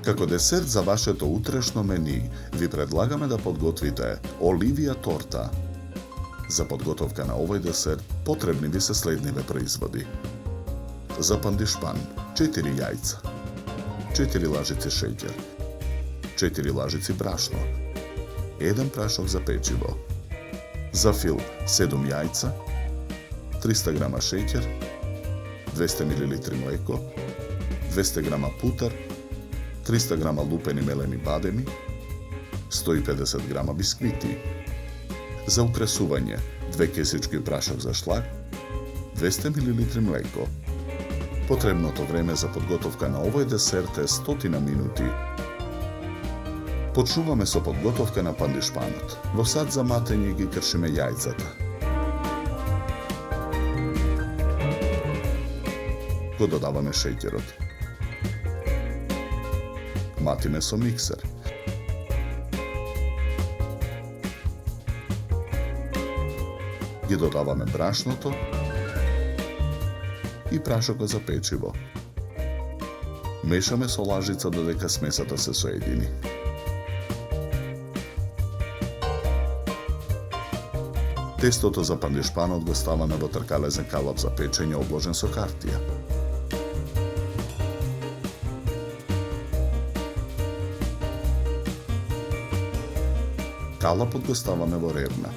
Како десерт за вашето утрешно мени, ви предлагаме да подготвите оливија торта. За подготовка на овој десерт потребни ви се следниве производи. За пандишпан 4 јајца, 4 лажици шеќер, 4 лажици брашно, 1 прашок за печиво. За фил 7 јајца, 300 грама шеќер, 200 мл млеко, 200 грама путар, 300 грама лупени мелени бадеми, 150 грама бисквити. За украсување 2 кесички прашок за шлаг, 200 мл млеко. Потребното време за подготовка на овој десерт е 100 минути. Почнуваме со подготовка на пандишпанот. Во сад за матење ги кршиме јајцата. Го додаваме шеќерот. Матиме со миксер. Ги додаваме брашното и прашокот за печиво. Мешаме со лажица додека смесата се соедини. Тестото за пандишпанот го ставаме во тркалезен калап за печење обложен со хартија. Калапот го ставаме во рерна.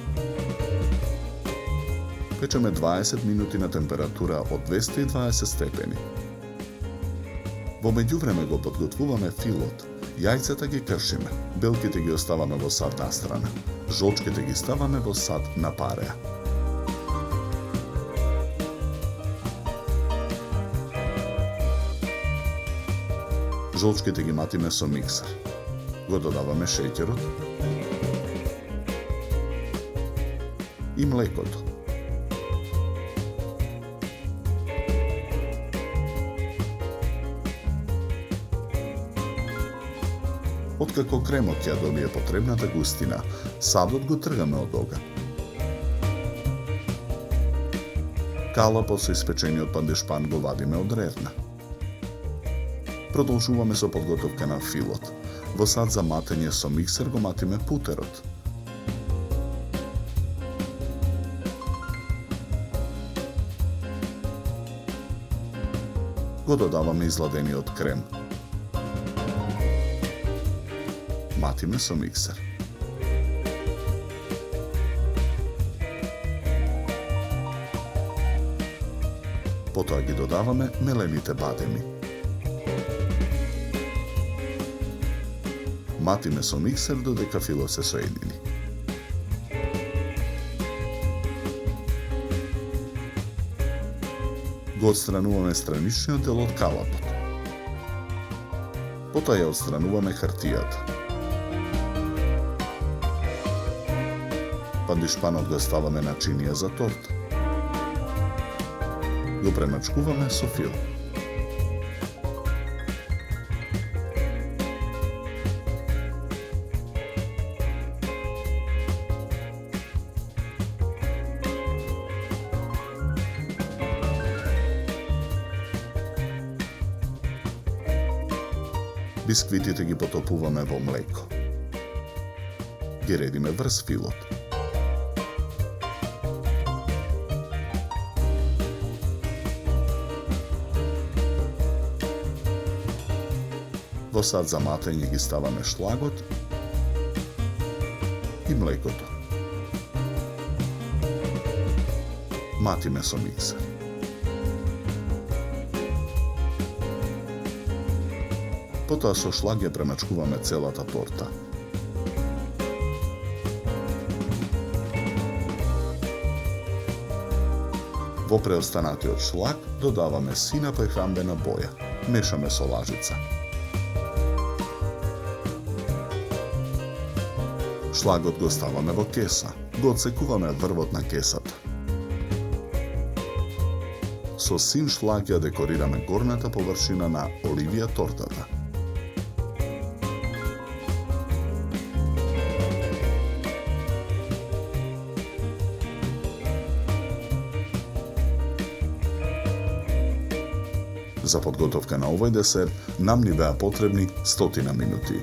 Печеме 20 минути на температура од 220 степени. Во меѓувреме го подготвуваме филот. Јајцата ги кршиме, белките ги оставаме во сад настрана, жолчките ги ставаме во сад на пареа. Жолчките ги матиме со миксер. Го додаваме шеќерот и млекото. Откако кремот ќе добие потребната густина, садот го тргаме од оган. Калапот со испечениот пандишпан го вадиме од рерна. Продолжуваме со подготовка на филот. Во сад за матење со миксер го матиме путерот. Го додаваме изладениот крем. Матиме со миксер. Потоа ги додаваме мелените бадеми. Матиме со миксер додека филот се соедини. Го отстрануваме страничниот дел од калапот. Потоа ја отстрануваме хартијата. Пандишпанот го ставаме на чинија за торта. Го премачкуваме со фил. Бисквитите ги потопуваме во млеко. Ги редиме врз филот. Во сад за матење ги ставаме шлагот и млекото. Матиме со миксер. Потоа со шлаг ја премачкуваме целата торта. Во преостанатиот шлаг додаваме сина прехранбена боја. Мешаме со лажица. Шлагот го ставаме во кеса. Го отсекуваме врвот на кесата. Со син шлаг ја декорираме горната површина на оливија тортата. Za podgotovka na ovaj desert nam ni bea potrebni 100 minuti.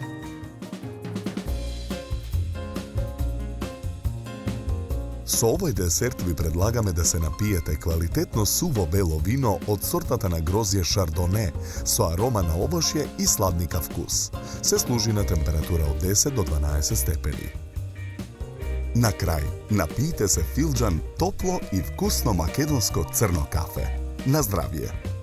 So ovaj desert vi predlagame da se napijete kvalitetno suvo belo vino od sortata na grozje Chardonnay so aroma na ovošje i sladnika vkus. Se služi na temperatura od 10 do 12 stepeni. Na kraj, napijte se filđan toplo i vkusno makedonsko crno kafe. Na zdravje!